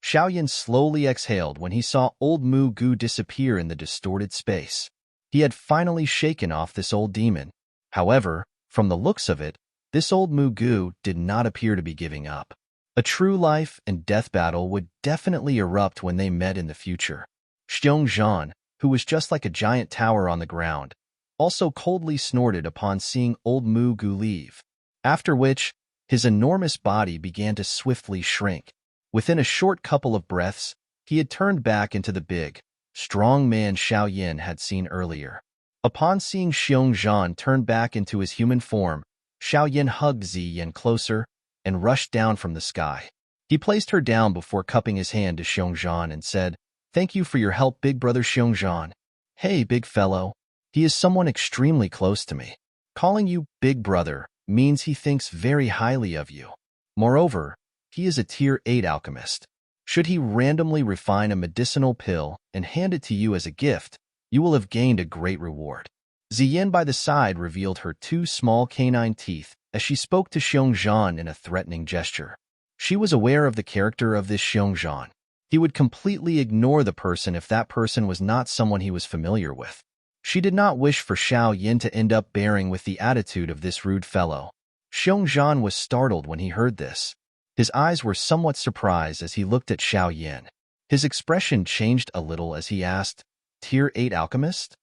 Xiao Yan slowly exhaled when he saw old Mu Gu disappear in the distorted space. He had finally shaken off this old demon. However, from the looks of it, this old Mu Gu did not appear to be giving up. A true life and death battle would definitely erupt when they met in the future. Xiong, who was just like a giant tower on the ground, also coldly snorted upon seeing old Mu Gu leave, after which his enormous body began to swiftly shrink. Within a short couple of breaths, he had turned back into the big, strong man Xiao Yan had seen earlier. Upon seeing Xiong turn back into his human form, Xiao Yan hugged Ziyin closer and rushed down from the sky. He placed her down before cupping his hand to Xiong and said, "Thank you for your help, big brother Xiong. Hey, big fellow. He is someone extremely close to me. Calling you big brother means he thinks very highly of you. Moreover, he is a tier 8 alchemist. Should he randomly refine a medicinal pill and hand it to you as a gift, you will have gained a great reward." Ziyin by the side revealed her 2 small canine teeth as she spoke to Xiong in a threatening gesture. She was aware of the character of this Xiong. He would completely ignore the person if that person was not someone he was familiar with. She did not wish for Xiao Yan to end up bearing with the attitude of this rude fellow. Xiong was startled when he heard this. His eyes were somewhat surprised as he looked at Xiao Yan. His expression changed a little as he asked, "Tier 8 alchemist?"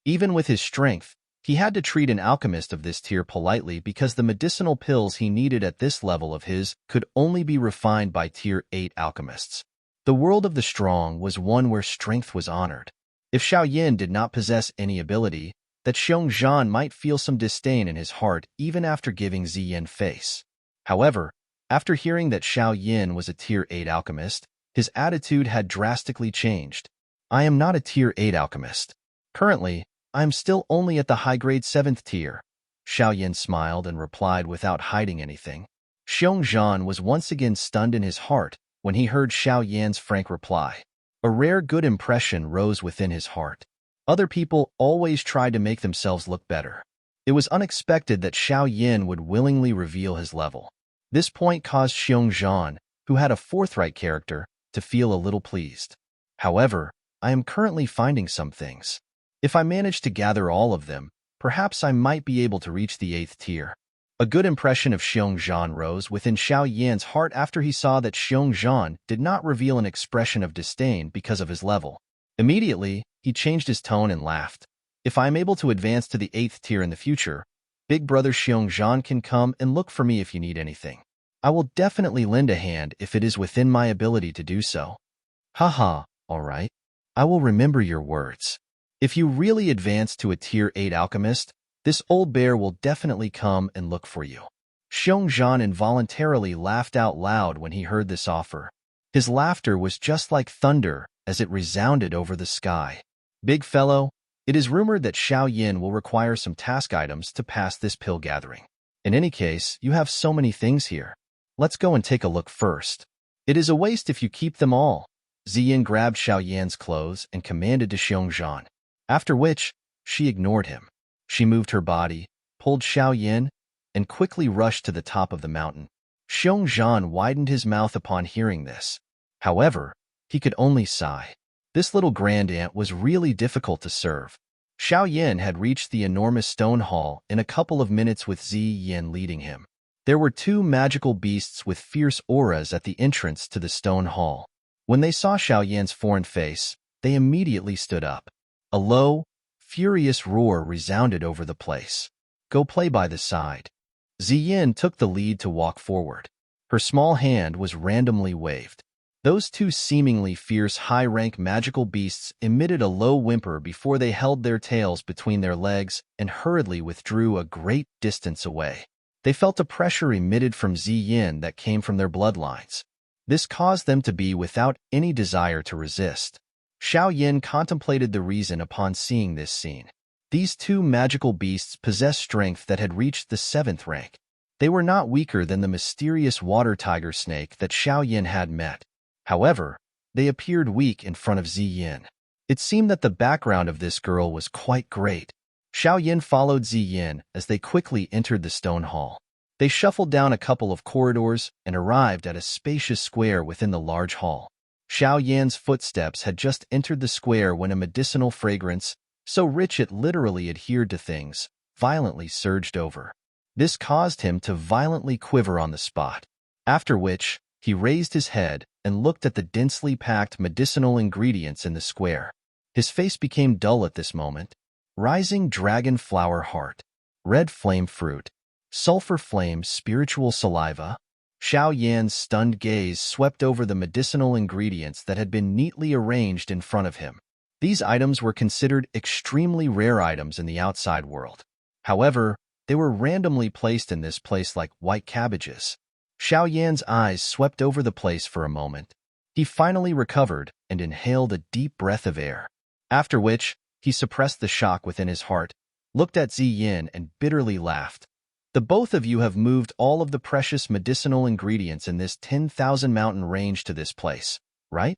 Even with his strength, he had to treat an alchemist of this tier politely because the medicinal pills he needed at this level of his could only be refined by tier 8 alchemists. The world of the strong was one where strength was honored. If Xiao Yan did not possess any ability, that Xiong might feel some disdain in his heart even after giving Ziyin face. However, after hearing that Xiao Yan was a tier 8 alchemist, his attitude had drastically changed. "I am not a tier 8 alchemist. Currently, I am still only at the high-grade 7th tier." Xiao Yan smiled and replied without hiding anything. Xiong was once again stunned in his heart when he heard Xiao Yan's frank reply. A rare good impression rose within his heart. Other people always tried to make themselves look better. It was unexpected that Xiao Yan would willingly reveal his level. This point caused Xiong, who had a forthright character, to feel a little pleased. "However, I am currently finding some things. If I manage to gather all of them, perhaps I might be able to reach the 8th tier." A good impression of Xiong rose within Xiao Yan's heart after he saw that Xiong did not reveal an expression of disdain because of his level. Immediately, he changed his tone and laughed. "If I am able to advance to the 8th tier in the future, big brother Xiong can come and look for me if you need anything. I will definitely lend a hand if it is within my ability to do so." "Haha, all right. I will remember your words. If you really advance to a tier 8 alchemist, this old bear will definitely come and look for you." Xiong involuntarily laughed out loud when he heard this offer. His laughter was just like thunder as it resounded over the sky. "Big fellow, it is rumored that Xiao Yan will require some task items to pass this pill gathering. In any case, you have so many things here. Let's go and take a look first. It is a waste if you keep them all." Ziyin grabbed Xiao Yan's clothes and commanded to Xiong, after which she ignored him. She moved her body, pulled Xiao Yan, and quickly rushed to the top of the mountain. Xiong widened his mouth upon hearing this. However, he could only sigh. This little grand ant was really difficult to serve. Xiao Yan had reached the enormous stone hall in a couple of minutes with Ziyin leading him. There were 2 magical beasts with fierce auras at the entrance to the stone hall. When they saw Xiao Yan's foreign face, they immediately stood up. A low, furious roar resounded over the place. "Go play by the side." Ziyin took the lead to walk forward. Her small hand was randomly waved. Those 2 seemingly fierce high-rank magical beasts emitted a low whimper before they held their tails between their legs and hurriedly withdrew a great distance away. They felt a pressure emitted from Ziyin that came from their bloodlines. This caused them to be without any desire to resist. Xiao Yan contemplated the reason upon seeing this scene. These 2 magical beasts possessed strength that had reached the 7th rank. They were not weaker than the mysterious water tiger snake that Xiao Yan had met. However, they appeared weak in front of Ziyin. It seemed that the background of this girl was quite great. Xiao Yan followed Ziyin as they quickly entered the stone hall. They shuffled down a couple of corridors and arrived at a spacious square within the large hall. Xiao Yan's footsteps had just entered the square when a medicinal fragrance, so rich it literally adhered to things, violently surged over. This caused him to violently quiver on the spot, after which he raised his head and looked at the densely packed medicinal ingredients in the square. His face became dull at this moment. Rising dragon flower heart, red flame fruit, sulfur flame spiritual saliva. Xiao Yan's stunned gaze swept over the medicinal ingredients that had been neatly arranged in front of him. These items were considered extremely rare items in the outside world. However, they were randomly placed in this place like white cabbages. Xiao Yan's eyes swept over the place for a moment. He finally recovered and inhaled a deep breath of air, after which he suppressed the shock within his heart, looked at Ziyin and bitterly laughed. The both of you have moved all of the precious medicinal ingredients in this 10,000 mountain range to this place, right?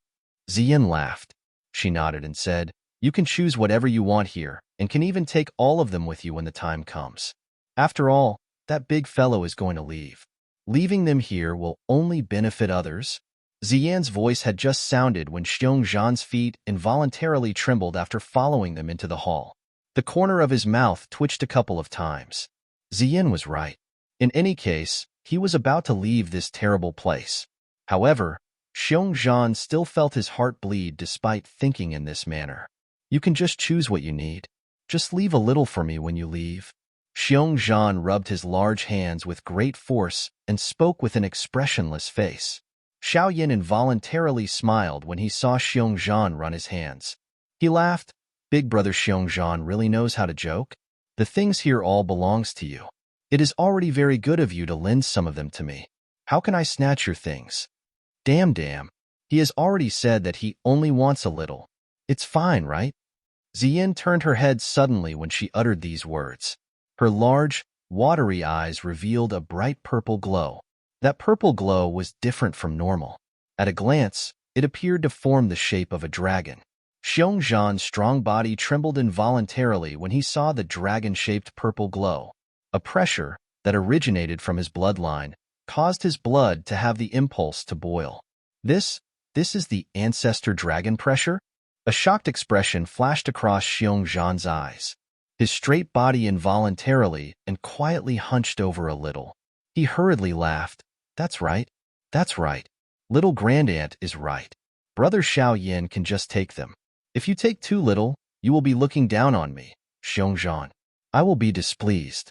Ziyin laughed. She nodded and said, "You can choose whatever you want here, and can even take all of them with you when the time comes. After all, that big fellow is going to leave. Leaving them here will only benefit others." Ziyan's voice had just sounded when Xiongzhan's feet involuntarily trembled after following them into the hall. The corner of his mouth twitched a couple of times. Ziyin was right. In any case, he was about to leave this terrible place. However, Xiongzhan still felt his heart bleed despite thinking in this manner. "You can just choose what you need. Just leave a little for me when you leave." Xiongzhan rubbed his large hands with great force and spoke with an expressionless face. Xiao Yan involuntarily smiled when he saw Xiongzhan run his hands. He laughed. "Big brother Xiongzhan really knows how to joke. The things here all belongs to you. It is already very good of you to lend some of them to me. How can I snatch your things?" Damn. He has already said that he only wants a little. It's fine, right? Ziyin turned her head suddenly when she uttered these words. Her large, watery eyes revealed a bright purple glow. That purple glow was different from normal. At a glance, it appeared to form the shape of a dragon. Xiongzhan's strong body trembled involuntarily when he saw the dragon-shaped purple glow. A pressure that originated from his bloodline caused his blood to have the impulse to boil. This is the ancestor dragon pressure? A shocked expression flashed across Xiongzhan's eyes. His straight body involuntarily and quietly hunched over a little. He hurriedly laughed. That's right. Little grandaunt is right. Brother Xiao Yan can just take them. If you take too little, you will be looking down on me, Xiongzhan. I will be displeased.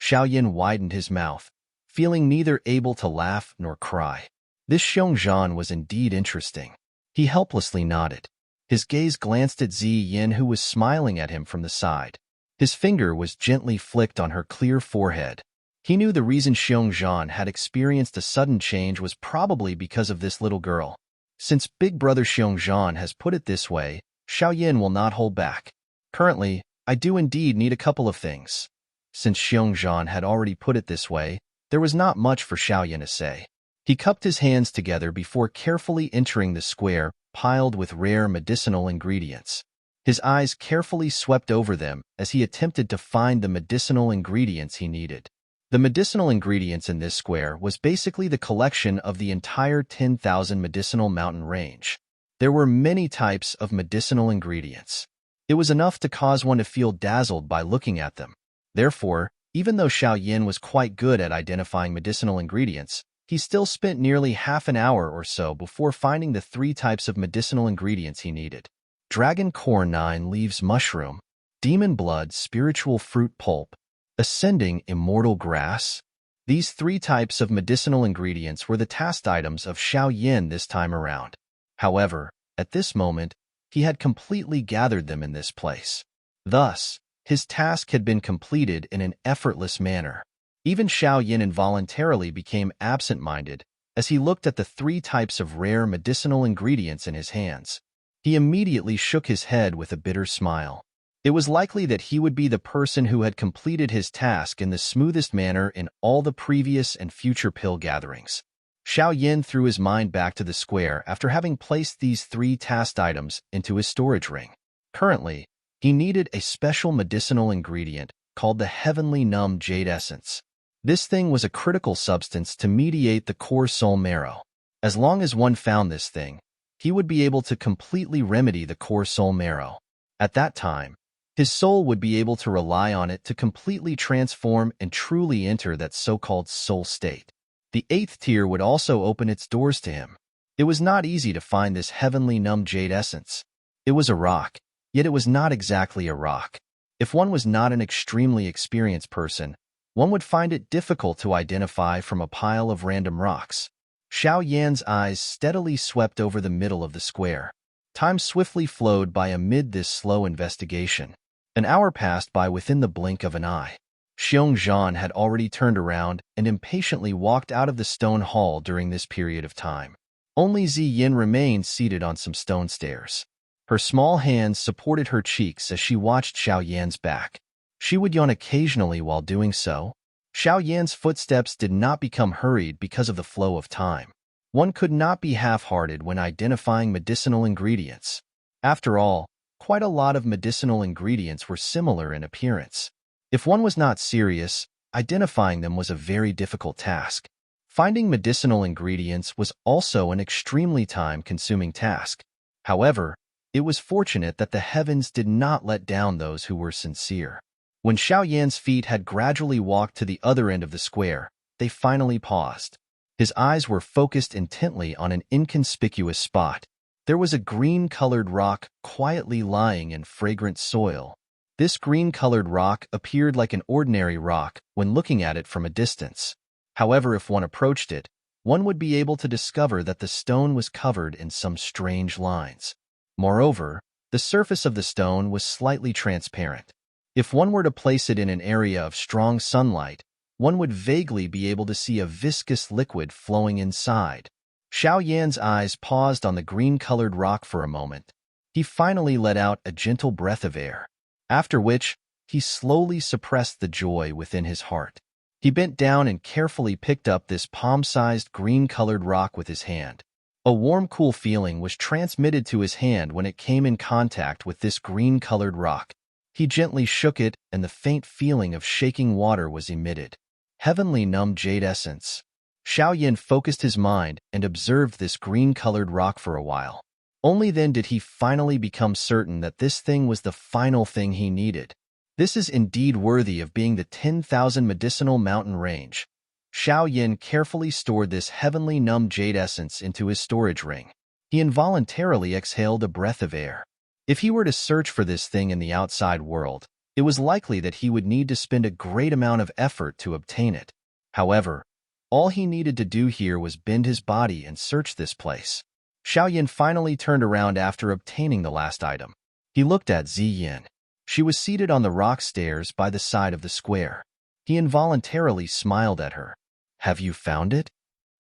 Xiao Yan widened his mouth, feeling neither able to laugh nor cry. This Xiongzhan was indeed interesting. He helplessly nodded. His gaze glanced at Ziyin, who was smiling at him from the side. His finger was gently flicked on her clear forehead. He knew the reason Xiongzhan had experienced a sudden change was probably because of this little girl. Since big brother Xiongzhan has put it this way, Xiao Yan will not hold back. Currently, I do indeed need a couple of things. Since Xiongzhan had already put it this way, there was not much for Xiao Yan to say. He cupped his hands together before carefully entering the square piled with rare medicinal ingredients. His eyes carefully swept over them as he attempted to find the medicinal ingredients he needed. The medicinal ingredients in this square was basically the collection of the entire 10,000 medicinal mountain range. There were many types of medicinal ingredients. It was enough to cause one to feel dazzled by looking at them. Therefore, even though Xiao Yan was quite good at identifying medicinal ingredients, he still spent nearly half an hour or so before finding the 3 types of medicinal ingredients he needed. Dragon core 9 leaves mushroom, demon blood spiritual fruit pulp, ascending immortal grass. These 3 types of medicinal ingredients were the task items of Xiao Yan this time around. However, at this moment, he had completely gathered them in this place. Thus, his task had been completed in an effortless manner. Even Xiao Yan involuntarily became absent-minded as he looked at the 3 types of rare medicinal ingredients in his hands. He immediately shook his head with a bitter smile. It was likely that he would be the person who had completed his task in the smoothest manner in all the previous and future pill gatherings. Xiao Yan threw his mind back to the square after having placed these 3 tasked items into his storage ring. Currently, he needed a special medicinal ingredient called the Heavenly Numb Jade Essence. This thing was a critical substance to mediate the core soul marrow. As long as one found this thing, he would be able to completely remedy the core soul marrow. At that time, his soul would be able to rely on it to completely transform and truly enter that so-called soul state. The 8th tier would also open its doors to him. It was not easy to find this heavenly numb jade essence. It was a rock, yet it was not exactly a rock. If one was not an extremely experienced person, one would find it difficult to identify from a pile of random rocks. Xiao Yan's eyes steadily swept over the middle of the square. Time swiftly flowed by amid this slow investigation. An hour passed by within the blink of an eye. Xiong had already turned around and impatiently walked out of the stone hall during this period of time. Only Ziyin remained seated on some stone stairs. Her small hands supported her cheeks as she watched Xiao Yan's back. She would yawn occasionally while doing so. Xiao Yan's footsteps did not become hurried because of the flow of time. One could not be half-hearted when identifying medicinal ingredients. After all, quite a lot of medicinal ingredients were similar in appearance. If one was not serious, identifying them was a very difficult task. Finding medicinal ingredients was also an extremely time-consuming task. However, it was fortunate that the heavens did not let down those who were sincere. When Xiao Yan's feet had gradually walked to the other end of the square, they finally paused. His eyes were focused intently on an inconspicuous spot. There was a green-colored rock quietly lying in fragrant soil. This green-colored rock appeared like an ordinary rock when looking at it from a distance. However, if one approached it, one would be able to discover that the stone was covered in some strange lines. Moreover, the surface of the stone was slightly transparent. If one were to place it in an area of strong sunlight, one would vaguely be able to see a viscous liquid flowing inside. Xiao Yan's eyes paused on the green-colored rock for a moment. He finally let out a gentle breath of air, after which he slowly suppressed the joy within his heart. He bent down and carefully picked up this palm-sized green-colored rock with his hand. A warm, cool feeling was transmitted to his hand when it came in contact with this green-colored rock. He gently shook it, and the faint feeling of shaking water was emitted. Heavenly numb jade essence. Xiao Yan focused his mind and observed this green-colored rock for a while. Only then did he finally become certain that this thing was the final thing he needed. This is indeed worthy of being the 10,000 medicinal mountain range. Xiao Yan carefully stored this heavenly numb jade essence into his storage ring. He involuntarily exhaled a breath of air. If he were to search for this thing in the outside world, it was likely that he would need to spend a great amount of effort to obtain it. However, all he needed to do here was bend his body and search this place. Xiao Yan finally turned around after obtaining the last item. He looked at Ziyin. She was seated on the rock stairs by the side of the square. He involuntarily smiled at her. "Have you found it?"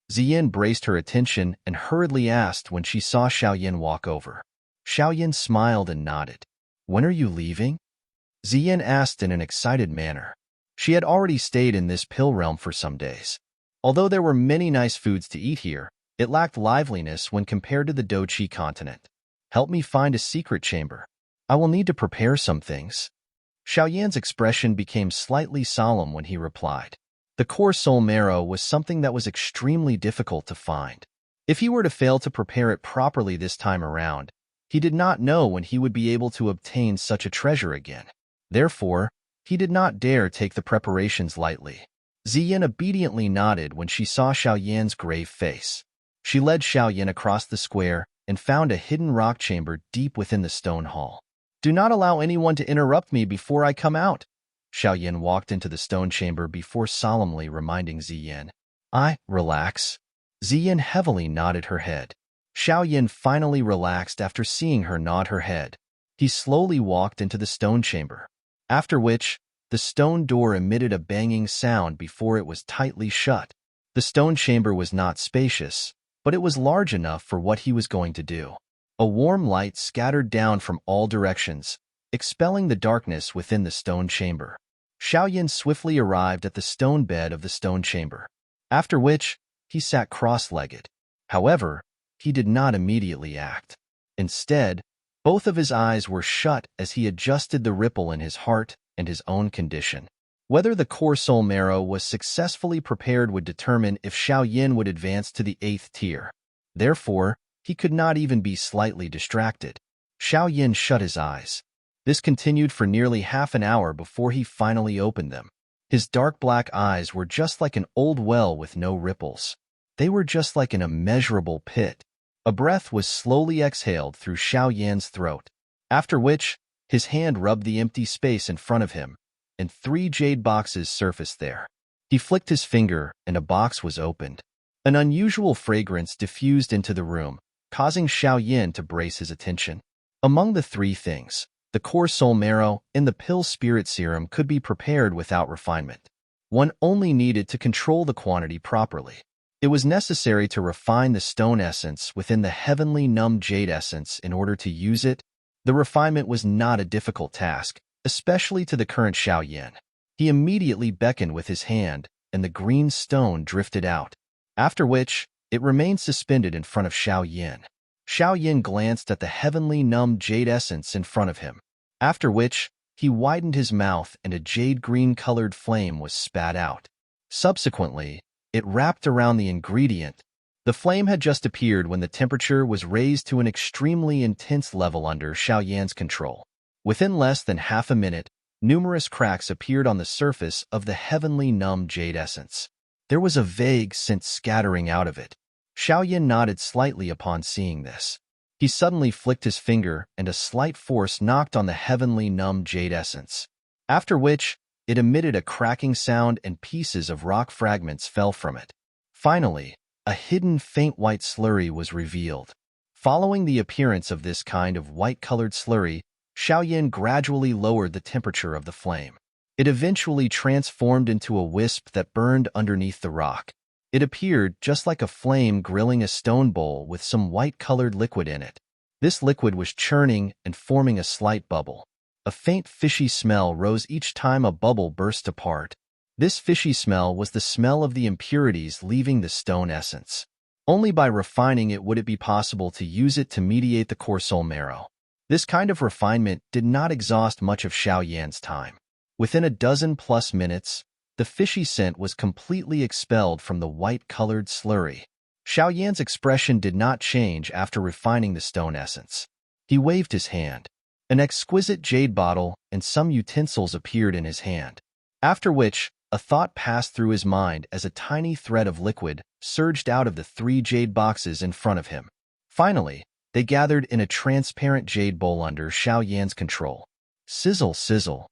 Ziyin braced her attention and hurriedly asked when she saw Xiao Yan walk over. Xiao Yan smiled and nodded. "When are you leaving?" Ziyin asked in an excited manner. She had already stayed in this pill realm for some days. Although there were many nice foods to eat here, it lacked liveliness when compared to the Doqi continent. "Help me find a secret chamber. I will need to prepare some things." Xiao Yan's expression became slightly solemn when he replied. The core soul marrow was something that was extremely difficult to find. If he were to fail to prepare it properly this time around, he did not know when he would be able to obtain such a treasure again. Therefore, he did not dare take the preparations lightly. Ziyin obediently nodded when she saw Xiao Yan's grave face. She led Xiao Yan across the square and found a hidden rock chamber deep within the stone hall. "Do not allow anyone to interrupt me before I come out." Xiao Yan walked into the stone chamber before solemnly reminding Ziyin. Relax." Ziyin heavily nodded her head. Xiao Yan finally relaxed after seeing her nod her head. He slowly walked into the stone chamber, after which the stone door emitted a banging sound before it was tightly shut. The stone chamber was not spacious, but it was large enough for what he was going to do. A warm light scattered down from all directions, expelling the darkness within the stone chamber. Xiao Yan swiftly arrived at the stone bed of the stone chamber, after which he sat cross-legged. However, he did not immediately act. Instead, both of his eyes were shut as he adjusted the ripple in his heart and his own condition. Whether the core soul marrow was successfully prepared would determine if Xiao Yan would advance to the 8th tier. Therefore, He could not even be slightly distracted. Xiao Yan shut his eyes. This continued for nearly half an hour before he finally opened them. His dark black eyes were just like an old well with no ripples. They were just like an immeasurable pit. A breath was slowly exhaled through Xiao Yan's throat, after which his hand rubbed the empty space in front of him, and 3 jade boxes surfaced there. He flicked his finger, and a box was opened. An unusual fragrance diffused into the room, causing Xiao Yan to brace his attention. Among the 3 things, the core soul marrow and the pill spirit serum could be prepared without refinement. One only needed to control the quantity properly. It was necessary to refine the stone essence within the heavenly numb jade essence in order to use it. The refinement was not a difficult task, especially to the current Xiao Yan. He immediately beckoned with his hand, and the green stone drifted out, after which it remained suspended in front of Xiao Yan. Xiao Yan glanced at the heavenly numb jade essence in front of him, after which he widened his mouth and a jade green-colored flame was spat out. Subsequently, it wrapped around the ingredient. The flame had just appeared when the temperature was raised to an extremely intense level under Xiao Yan's control. Within less than half a minute, numerous cracks appeared on the surface of the heavenly numb jade essence. There was a vague scent scattering out of it. Xiao Yan nodded slightly upon seeing this. He suddenly flicked his finger and a slight force knocked on the heavenly numb jade essence, after which it emitted a cracking sound and pieces of rock fragments fell from it. Finally, a hidden faint white slurry was revealed. Following the appearance of this kind of white-colored slurry, Xiao Yan gradually lowered the temperature of the flame. It eventually transformed into a wisp that burned underneath the rock. It appeared just like a flame grilling a stone bowl with some white-colored liquid in it. This liquid was churning and forming a slight bubble. A faint fishy smell rose each time a bubble burst apart. This fishy smell was the smell of the impurities leaving the stone essence. Only by refining it would it be possible to use it to mediate the core soul marrow. This kind of refinement did not exhaust much of Xiao Yan's time. Within a dozen-plus minutes, the fishy scent was completely expelled from the white-colored slurry. Xiao Yan's expression did not change after refining the stone essence. He waved his hand. An exquisite jade bottle and some utensils appeared in his hand, after which a thought passed through his mind as a tiny thread of liquid surged out of the 3 jade boxes in front of him. Finally, they gathered in a transparent jade bowl under Xiao Yan's control. Sizzle, sizzle.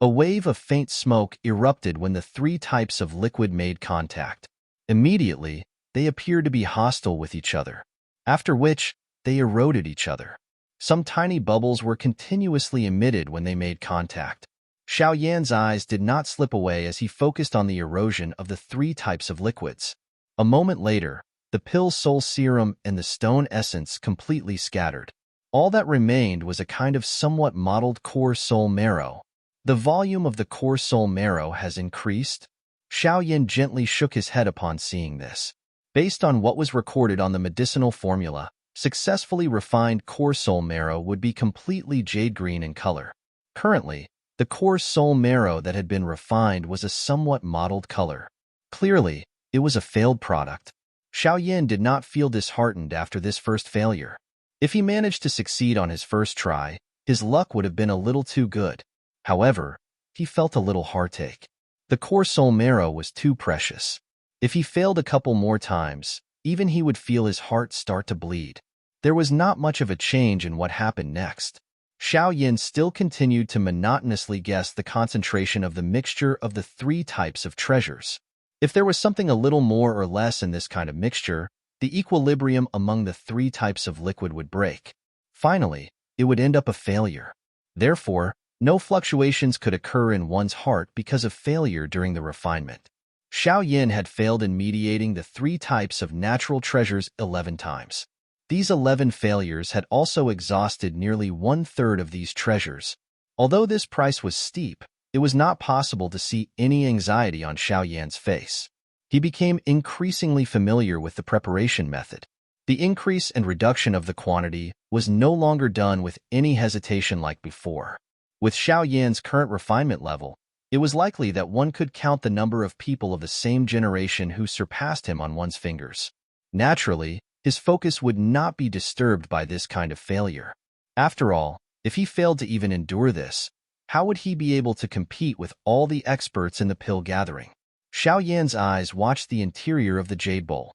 A wave of faint smoke erupted when the 3 types of liquid made contact. Immediately, they appeared to be hostile with each other, after which they eroded each other. Some tiny bubbles were continuously emitted when they made contact. Xiao Yan's eyes did not slip away as he focused on the erosion of the 3 types of liquids. A moment later, the pill soul serum and the stone essence completely scattered. All that remained was a kind of somewhat mottled core soul marrow. The volume of the core soul marrow has increased. Xiao Yan gently shook his head upon seeing this. Based on what was recorded on the medicinal formula, successfully refined core soul marrow would be completely jade green in color. Currently, the core soul marrow that had been refined was a somewhat mottled color. Clearly, it was a failed product. Xiao Yan did not feel disheartened after this first failure. If he managed to succeed on his first try, his luck would have been a little too good. However, he felt a little heartache. The core soul marrow was too precious. If he failed a couple more times, even he would feel his heart start to bleed. There was not much of a change in what happened next. Xiao Yan still continued to monotonously guess the concentration of the mixture of the 3 types of treasures. If there was something a little more or less in this kind of mixture, the equilibrium among the 3 types of liquid would break. Finally, it would end up a failure. Therefore, no fluctuations could occur in one's heart because of failure during the refinement. Xiao Yan had failed in mediating the 3 types of natural treasures 11 times. These 11 failures had also exhausted nearly 1/3 of these treasures. Although this price was steep, it was not possible to see any anxiety on Xiao Yan's face. He became increasingly familiar with the preparation method. The increase and reduction of the quantity was no longer done with any hesitation like before. With Xiao Yan's current refinement level, it was likely that one could count the number of people of the same generation who surpassed him on one's fingers. Naturally, His focus would not be disturbed by this kind of failure. After all, if he failed to even endure this, how would he be able to compete with all the experts in the pill gathering? Xiao Yan's eyes watched the interior of the jade bowl.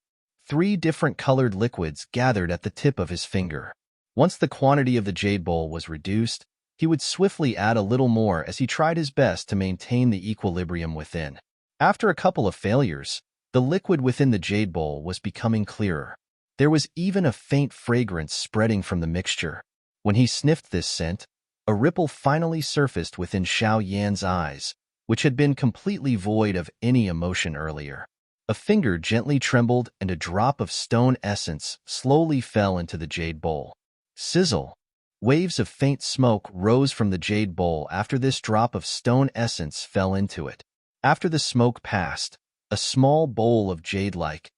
3 different colored liquids gathered at the tip of his finger. Once the quantity of the jade bowl was reduced, he would swiftly add a little more as he tried his best to maintain the equilibrium within. After a couple of failures, the liquid within the jade bowl was becoming clearer. There was even a faint fragrance spreading from the mixture. When he sniffed this scent, a ripple finally surfaced within Xiao Yan's eyes, which had been completely void of any emotion earlier. A finger gently trembled and a drop of stone essence slowly fell into the jade bowl. Sizzle! Waves of faint smoke rose from the jade bowl after this drop of stone essence fell into it. After the smoke passed, a small bowl of jade-like,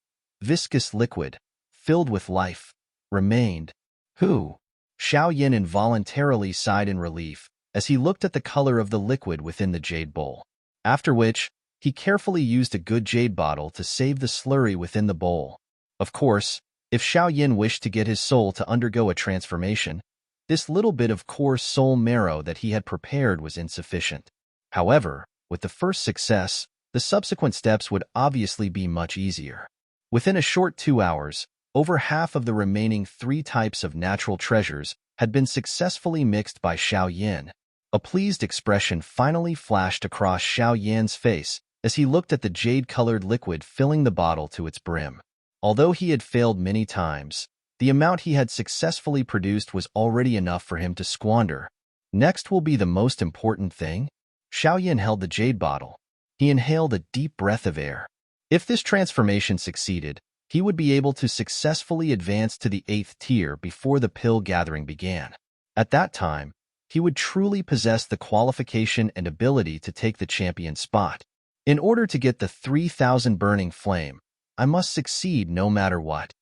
viscous liquid, filled with life, remained. Who? Xiao Yan involuntarily sighed in relief as he looked at the color of the liquid within the jade bowl. After which, he carefully used a good jade bottle to save the slurry within the bowl. Of course, if Xiao Yan wished to get his soul to undergo a transformation, this little bit of coarse soul marrow that he had prepared was insufficient. However, with the first success, the subsequent steps would obviously be much easier. Within a short 2 hours, over half of the remaining 3 types of natural treasures had been successfully mixed by Xiao Yan. A pleased expression finally flashed across Xiao Yan's face as he looked at the jade-colored liquid filling the bottle to its brim. Although he had failed many times, the amount he had successfully produced was already enough for him to squander. Next will be the most important thing. Xiao Yan held the jade bottle. He inhaled a deep breath of air. If this transformation succeeded, he would be able to successfully advance to the 8th tier before the pill gathering began. At that time, he would truly possess the qualification and ability to take the champion spot. In order to get the 3,000 burning flame, I must succeed no matter what.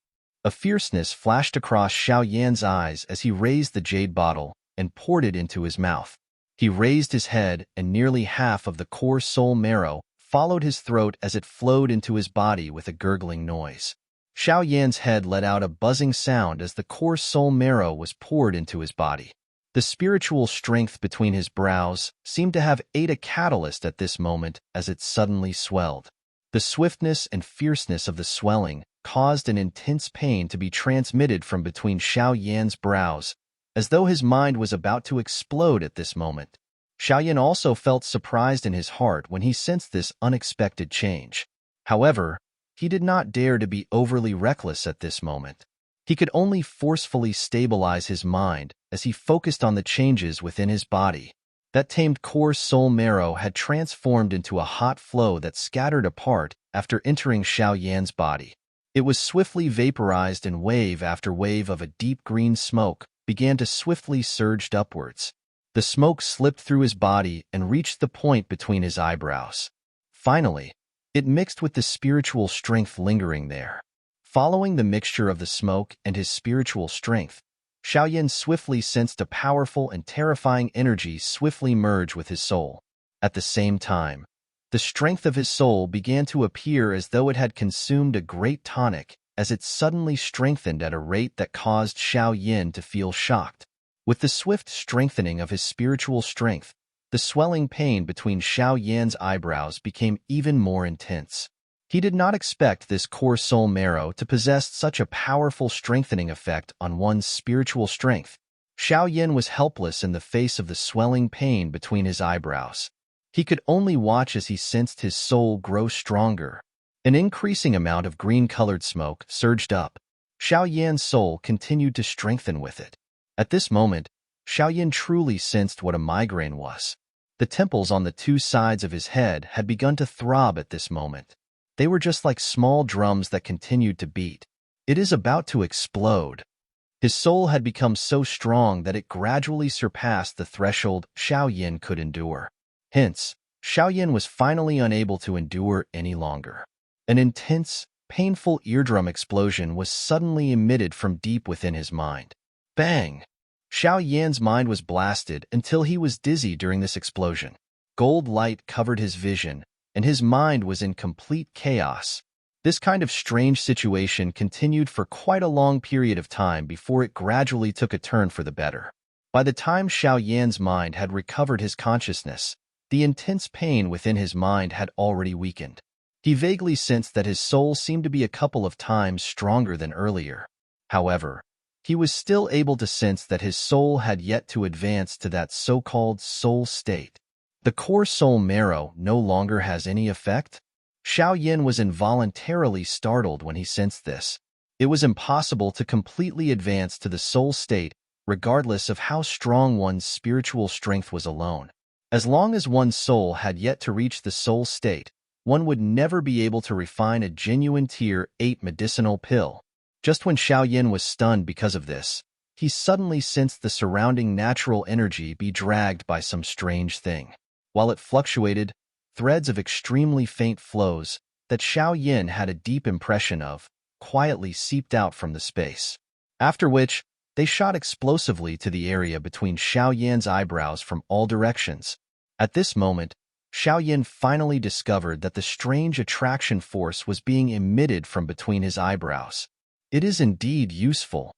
A fierceness flashed across Xiao Yan's eyes as he raised the jade bottle and poured it into his mouth. He raised his head, and nearly half of the core soul marrow followed his throat as it flowed into his body with a gurgling noise. Xiao Yan's head let out a buzzing sound as the core soul marrow was poured into his body. The spiritual strength between his brows seemed to have ate a catalyst at this moment as it suddenly swelled. The swiftness and fierceness of the swelling caused an intense pain to be transmitted from between Xiao Yan's brows, as though his mind was about to explode at this moment. Xiao Yan also felt surprised in his heart when he sensed this unexpected change. However, he did not dare to be overly reckless at this moment. He could only forcefully stabilize his mind as he focused on the changes within his body. That tamed core soul marrow had transformed into a hot flow that scattered apart after entering Xiao Yan's body. It was swiftly vaporized, and wave after wave of a deep green smoke began to swiftly surge upwards. The smoke slipped through his body and reached the point between his eyebrows. Finally, it mixed with the spiritual strength lingering there. Following the mixture of the smoke and his spiritual strength, Xiao Yan swiftly sensed a powerful and terrifying energy swiftly merge with his soul. At the same time, the strength of his soul began to appear as though it had consumed a great tonic, as it suddenly strengthened at a rate that caused Xiao Yan to feel shocked. With the swift strengthening of his spiritual strength, the swelling pain between Xiao Yan's eyebrows became even more intense. He did not expect this core soul marrow to possess such a powerful strengthening effect on one's spiritual strength. Xiao Yan was helpless in the face of the swelling pain between his eyebrows. He could only watch as he sensed his soul grow stronger. An increasing amount of green-colored smoke surged up. Xiao Yan's soul continued to strengthen with it. At this moment, Xiao Yan truly sensed what a migraine was. The temples on the 2 sides of his head had begun to throb at this moment. They were just like small drums that continued to beat. It is about to explode. His soul had become so strong that it gradually surpassed the threshold Xiao Yan could endure. Hence, Xiao Yan was finally unable to endure any longer. An intense, painful eardrum explosion was suddenly emitted from deep within his mind. Bang! Xiao Yan's mind was blasted until he was dizzy during this explosion. Gold light covered his vision, and his mind was in complete chaos. This kind of strange situation continued for quite a long period of time before it gradually took a turn for the better. By the time Xiao Yan's mind had recovered his consciousness, the intense pain within his mind had already weakened. He vaguely sensed that his soul seemed to be a couple of times stronger than earlier. However, he was still able to sense that his soul had yet to advance to that so-called soul state. The core soul marrow no longer has any effect? Xiao Yan was involuntarily startled when he sensed this. It was impossible to completely advance to the soul state, regardless of how strong one's spiritual strength was alone. As long as one's soul had yet to reach the soul state, one would never be able to refine a genuine Tier 8 medicinal pill. Just when Xiao Yan was stunned because of this, he suddenly sensed the surrounding natural energy be dragged by some strange thing. While it fluctuated, threads of extremely faint flows that Xiao Yan had a deep impression of quietly seeped out from the space. After which, they shot explosively to the area between Xiao Yan's eyebrows from all directions. At this moment, Xiao Yan finally discovered that the strange attraction force was being emitted from between his eyebrows. It is indeed useful.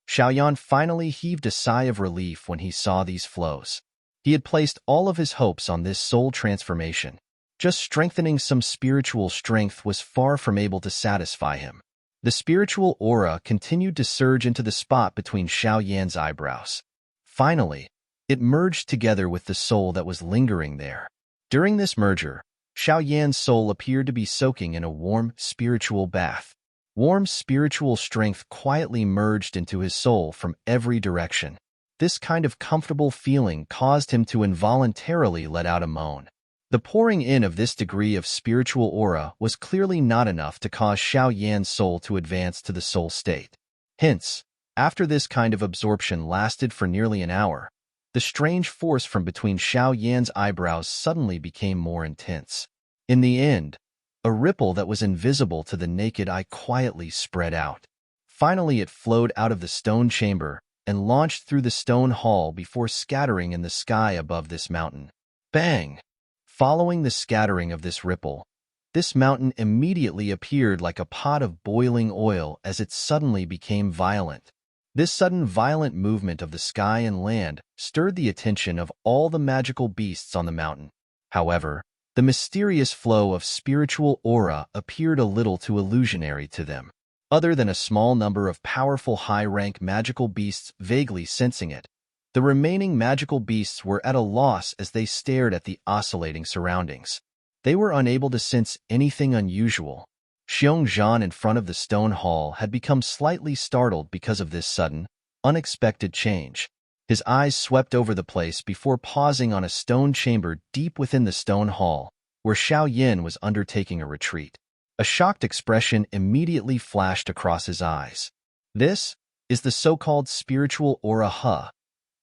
Xiao Yan finally heaved a sigh of relief when he saw these flows. He had placed all of his hopes on this soul transformation. Just strengthening some spiritual strength was far from able to satisfy him. The spiritual aura continued to surge into the spot between Xiao Yan's eyebrows. Finally, it merged together with the soul that was lingering there. During this merger, Xiao Yan's soul appeared to be soaking in a warm spiritual bath. Warm spiritual strength quietly merged into his soul from every direction. This kind of comfortable feeling caused him to involuntarily let out a moan. The pouring in of this degree of spiritual aura was clearly not enough to cause Xiao Yan's soul to advance to the soul state. Hence, after this kind of absorption lasted for nearly an hour, the strange force from between Xiao Yan's eyebrows suddenly became more intense. In the end, a ripple that was invisible to the naked eye quietly spread out. Finally, it flowed out of the stone chamber and launched through the stone hall before scattering in the sky above this mountain. Bang! Following the scattering of this ripple, this mountain immediately appeared like a pot of boiling oil as it suddenly became violent. This sudden violent movement of the sky and land stirred the attention of all the magical beasts on the mountain. However, the mysterious flow of spiritual aura appeared a little too illusionary to them. Other than a small number of powerful high-rank magical beasts vaguely sensing it, the remaining magical beasts were at a loss as they stared at the oscillating surroundings. They were unable to sense anything unusual. Xun'er in front of the stone hall had become slightly startled because of this sudden, unexpected change. His eyes swept over the place before pausing on a stone chamber deep within the stone hall, where Xiao Yan was undertaking a retreat. A shocked expression immediately flashed across his eyes. This is the so-called spiritual aura He.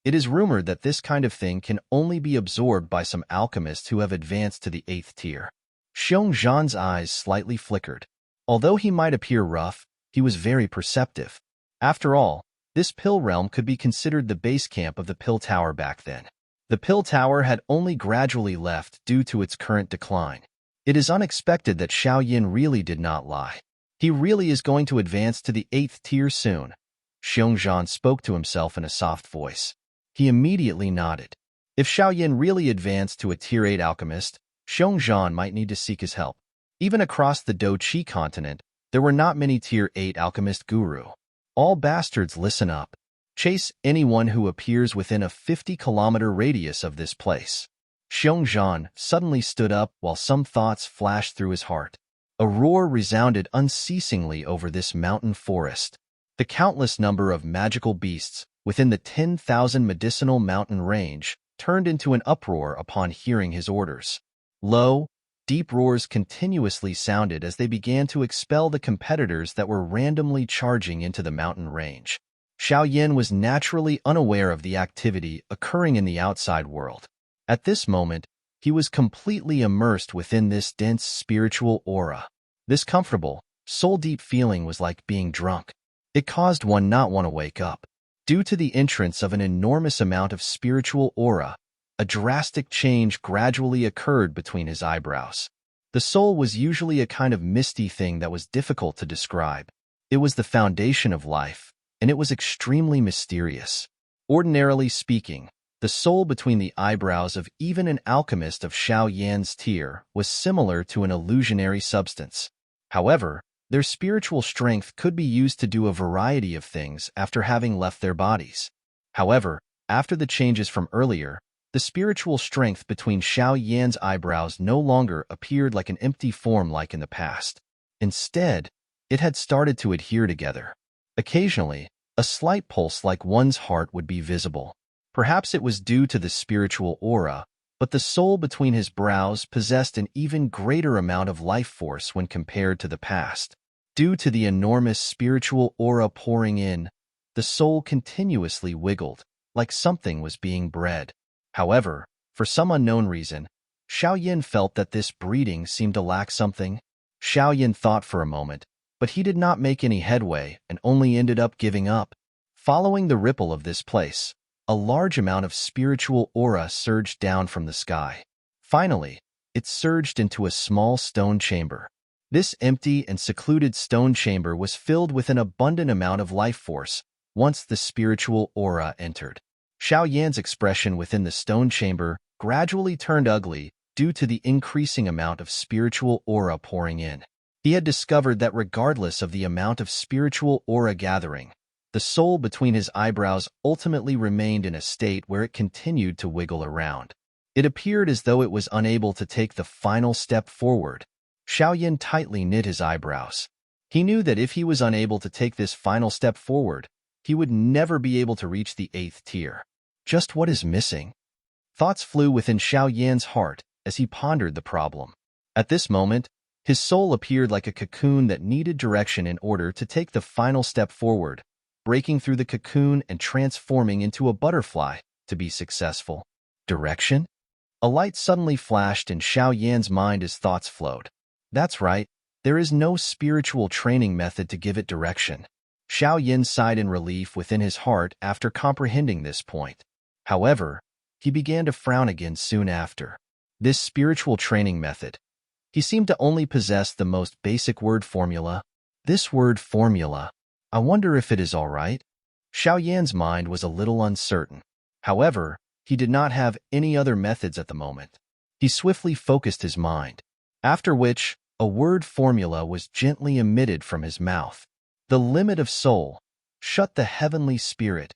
It is rumored that this kind of thing can only be absorbed by some alchemists who have advanced to the 8th tier. Xun'er's eyes slightly flickered. Although he might appear rough, he was very perceptive. After all, this pill realm could be considered the base camp of the pill tower back then. The pill tower had only gradually left due to its current decline. It is unexpected that Xiao Yan really did not lie. He really is going to advance to the 8th tier soon. Xun'er spoke to himself in a soft voice. He immediately nodded. If Xiao Yan really advanced to a Tier 8 alchemist, Xun'er might need to seek his help. Even across the Do-Chi continent, there were not many Tier 8 alchemist guru. All bastards, listen up. Chase anyone who appears within a 50-kilometer radius of this place. Xun'er suddenly stood up while some thoughts flashed through his heart. A roar resounded unceasingly over this mountain forest. The countless number of magical beasts within the 10,000 medicinal mountain range turned into an uproar upon hearing his orders. Low, deep roars continuously sounded as they began to expel the competitors that were randomly charging into the mountain range. Xiao Yan was naturally unaware of the activity occurring in the outside world. At this moment, he was completely immersed within this dense spiritual aura. This comfortable, soul-deep feeling was like being drunk. It caused one not want to wake up. Due to the entrance of an enormous amount of spiritual aura, a drastic change gradually occurred between his eyebrows. The soul was usually a kind of misty thing that was difficult to describe. It was the foundation of life, and it was extremely mysterious. Ordinarily speaking, the soul between the eyebrows of even an alchemist of Xiao Yan's tier was similar to an illusionary substance. However, their spiritual strength could be used to do a variety of things after having left their bodies. However, after the changes from earlier, the spiritual strength between Xiao Yan's eyebrows no longer appeared like an empty form like in the past. Instead, it had started to adhere together. Occasionally, a slight pulse like one's heart would be visible. Perhaps it was due to the spiritual aura, but the soul between his brows possessed an even greater amount of life force when compared to the past. Due to the enormous spiritual aura pouring in, the soul continuously wiggled, like something was being bred. However, for some unknown reason, Xiao Yan felt that this breeding seemed to lack something. Xiao Yan thought for a moment, but he did not make any headway and only ended up giving up. Following the ripple of this place, a large amount of spiritual aura surged down from the sky. Finally, it surged into a small stone chamber. This empty and secluded stone chamber was filled with an abundant amount of life force once the spiritual aura entered. Xiao Yan's expression within the stone chamber gradually turned ugly due to the increasing amount of spiritual aura pouring in. He had discovered that regardless of the amount of spiritual aura gathering, the soul between his eyebrows ultimately remained in a state where it continued to wiggle around. It appeared as though it was unable to take the final step forward. Xiao Yan tightly knit his eyebrows. He knew that if he was unable to take this final step forward, he would never be able to reach the 8th tier. Just what is missing? Thoughts flew within Xiao Yan's heart as he pondered the problem. At this moment, his soul appeared like a cocoon that needed direction in order to take the final step forward, breaking through the cocoon and transforming into a butterfly to be successful. Direction? A light suddenly flashed in Xiao Yan's mind as thoughts flowed. That's right, there is no spiritual training method to give it direction. Xiao Yan sighed in relief within his heart after comprehending this point. However, he began to frown again soon after. This spiritual training method. He seemed to only possess the most basic word formula. This word formula. I wonder if it is all right. Xiao Yan's mind was a little uncertain. However, he did not have any other methods at the moment. He swiftly focused his mind, after which a word formula was gently emitted from his mouth. The limit of soul, shut the heavenly spirit,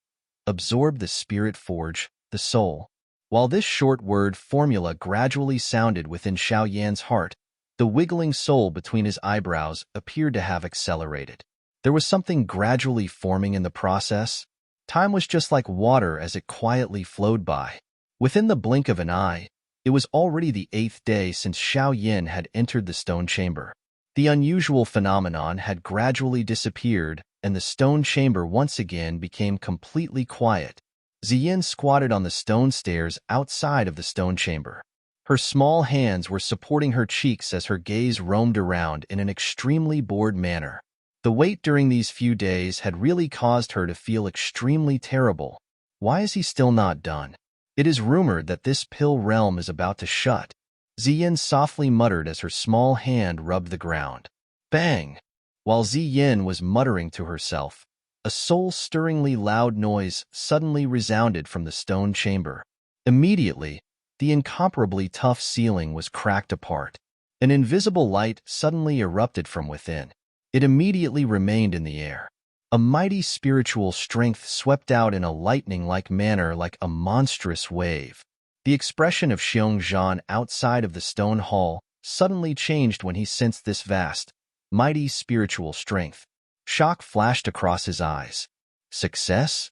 absorb the spirit forge, the soul. While this short word formula gradually sounded within Xiao Yan's heart, the wiggling soul between his eyebrows appeared to have accelerated. There was something gradually forming in the process. Time was just like water as it quietly flowed by. Within the blink of an eye, it was already the 8th day since Xiao Yan had entered the stone chamber. The unusual phenomenon had gradually disappeared, and the stone chamber once again became completely quiet. Ziyin squatted on the stone stairs outside of the stone chamber. Her small hands were supporting her cheeks as her gaze roamed around in an extremely bored manner. The wait during these few days had really caused her to feel extremely terrible. Why is he still not done? It is rumored that this pill realm is about to shut. Ziyin softly muttered as her small hand rubbed the ground. Bang! While Ziyin was muttering to herself, a soul-stirringly loud noise suddenly resounded from the stone chamber. Immediately, the incomparably tough ceiling was cracked apart. An invisible light suddenly erupted from within. It immediately remained in the air. A mighty spiritual strength swept out in a lightning-like manner like a monstrous wave. The expression of Xiong outside of the stone hall suddenly changed when he sensed this vast, mighty spiritual strength. Shock flashed across his eyes. Success?